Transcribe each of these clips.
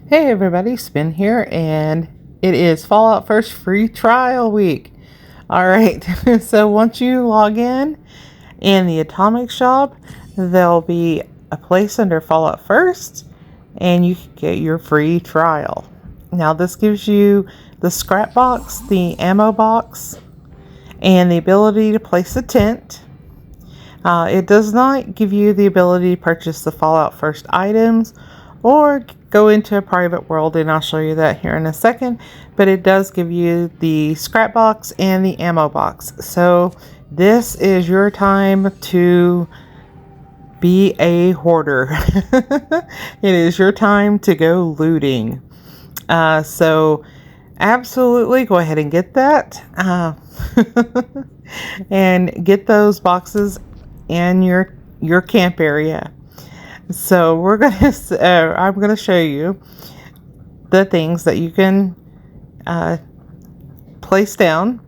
Hey everybody, Spin here, and it is Fallout First free trial week. Alright, so once you log in the Atomic Shop, there'll be a place under Fallout First, and you can get your free trial. Now this gives you the scrap box, the ammo box, and the ability to place a tent. It does not give you the ability to purchase the Fallout First items or go into a private world, and I'll show you that here in a second, but it does give you the scrap box and the ammo box. So this is your time to be a hoarder. It is your time to go looting. So absolutely go ahead and get that and get those boxes in your camp area. So I'm gonna show you the things that you can place down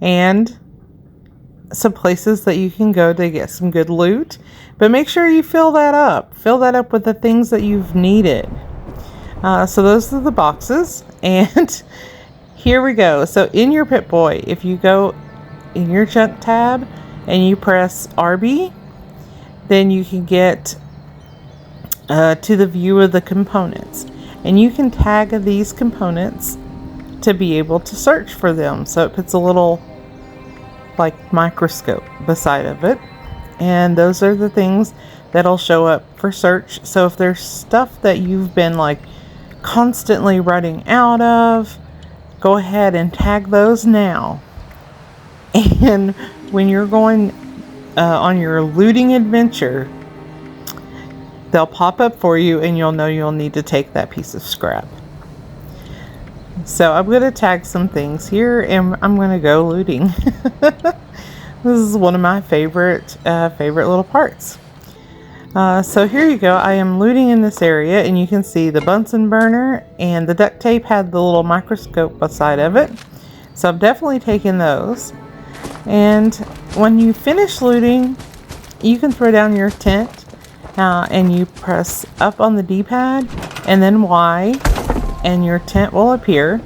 and some places that you can go to get some good loot. But make sure you fill that up. Fill that up with the things that you've needed. So those are the boxes, and here we go. So in your Pip-Boy, if you go in your junk tab and you press RB, then you can get to the view of the components, and you can tag these components to be able to search for them. So it puts a little like microscope beside of it, and those are the things that'll show up for search. So if there's stuff that you've been like constantly running out of, go ahead and tag those now, and when you're going on your looting adventure, they'll pop up for you, and you'll know you'll need to take that piece of scrap. So I'm going to tag some things here, and I'm going to go looting. This is one of my favorite little parts. So here you go. I am looting in this area, and you can see the Bunsen burner and the duct tape had the little microscope beside of it. So I'm definitely taking those. And when you finish looting, you can throw down your tent. And you press up on the D-pad and then Y, and your tent will appear,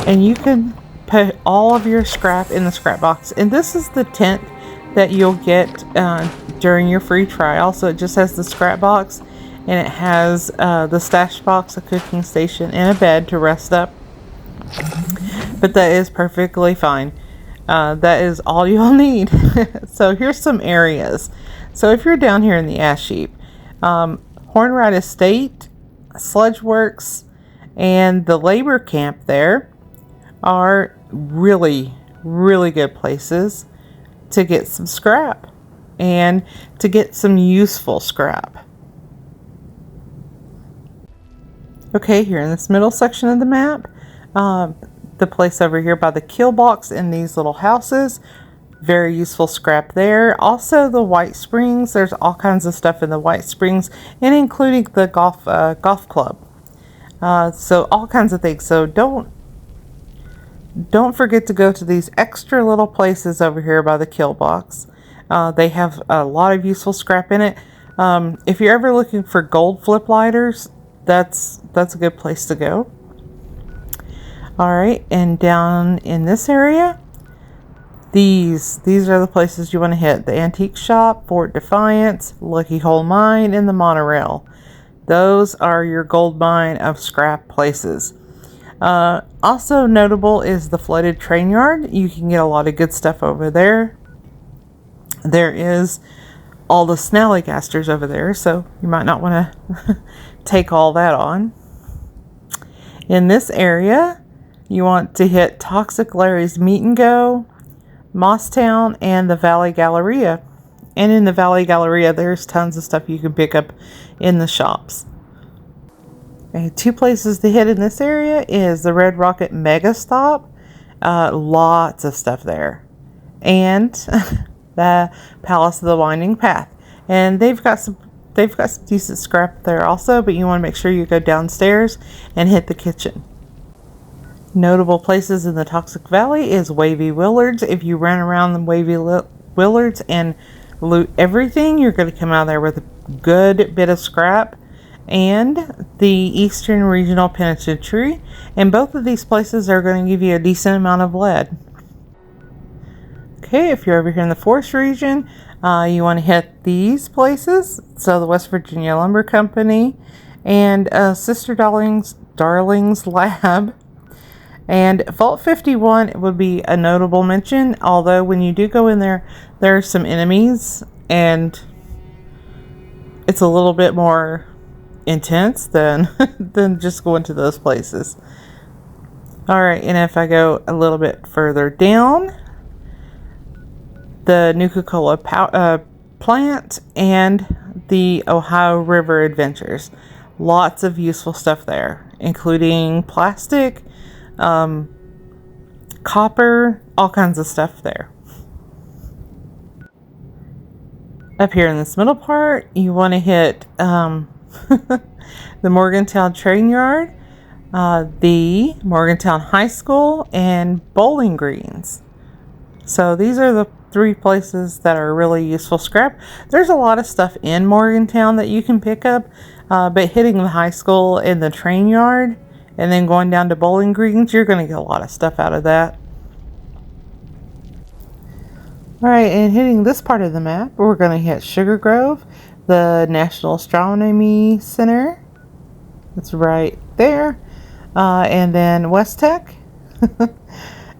and you can put all of your scrap in the scrap box. And this is the tent that you'll get during your free trial. So it just has the scrap box, and it has the stash box, a cooking station, and a bed to rest up. But that is perfectly fine. That is all you'll need. So here's some areas. So if you're down here in the Ash Heap, Hornwright Estate, Sludge Works, and the labor camp there are really, really good places to get some scrap and to get some useful scrap. Okay, here in this middle section of the map, the place over here by the kill box in these little houses, very useful scrap there. Also the White Springs, there's all kinds of stuff in the White Springs, and including the golf club. So all kinds of things. So don't forget to go to these extra little places over here by the kill box. They have a lot of useful scrap in it. If you're ever looking for gold flip lighters, that's a good place to go. Alright, and down in this area, these are the places you want to hit. The Antique Shop, Fort Defiance, Lucky Hole Mine, and the Monorail. Those are your gold mine of scrap places. Also notable is the Flooded Train Yard. You can get a lot of good stuff over there. There is all the Snallycasters over there, so you might not want to take all that on. In this area, you want to hit Toxic Larry's Meet and Go, Mosstown, and the Valley Galleria. And in the Valley Galleria, there's tons of stuff you can pick up in the shops. Okay, two places to hit in this area is the Red Rocket Mega Stop. Lots of stuff there. And the Palace of the Winding Path. And they've got some decent scrap there also, but you want to make sure you go downstairs and hit the kitchen. Notable places in the Toxic Valley is Wavy Willards. If you run around the Wavy Willards and loot everything, you're going to come out of there with a good bit of scrap. and the Eastern Regional Penitentiary. And both of these places are going to give you a decent amount of lead. Okay, if you're over here in the Forest region, you want to hit these places. So the West Virginia Lumber Company and Sister Darling's Lab. And Vault 51 would be a notable mention, although when you do go in there, there are some enemies, and it's a little bit more intense than, than just going to those places. Alright, and if I go a little bit further down, the Nuka-Cola plant and the Ohio River Adventures. Lots of useful stuff there, including plastic, copper, all kinds of stuff there. Up here in this middle part, you want to hit the Morgantown Train Yard, the Morgantown High School, and Bowling Greens. So these are the 3 places that are really useful scrap. There's a lot of stuff in Morgantown that you can pick up, but hitting the high school and the train yard and then going down to Bowling Greens, you're going to get a lot of stuff out of that. Alright, and hitting this part of the map, we're going to hit Sugar Grove, the National Astronomy Center. It's right there. And then West Tech.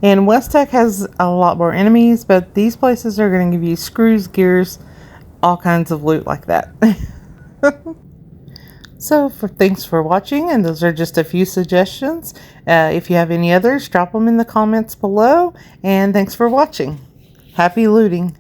And West Tech has a lot more enemies, but these places are going to give you screws, gears, all kinds of loot like that. So thanks for watching, and those are just a few suggestions. If you have any others, drop them in the comments below, and thanks for watching. Happy looting!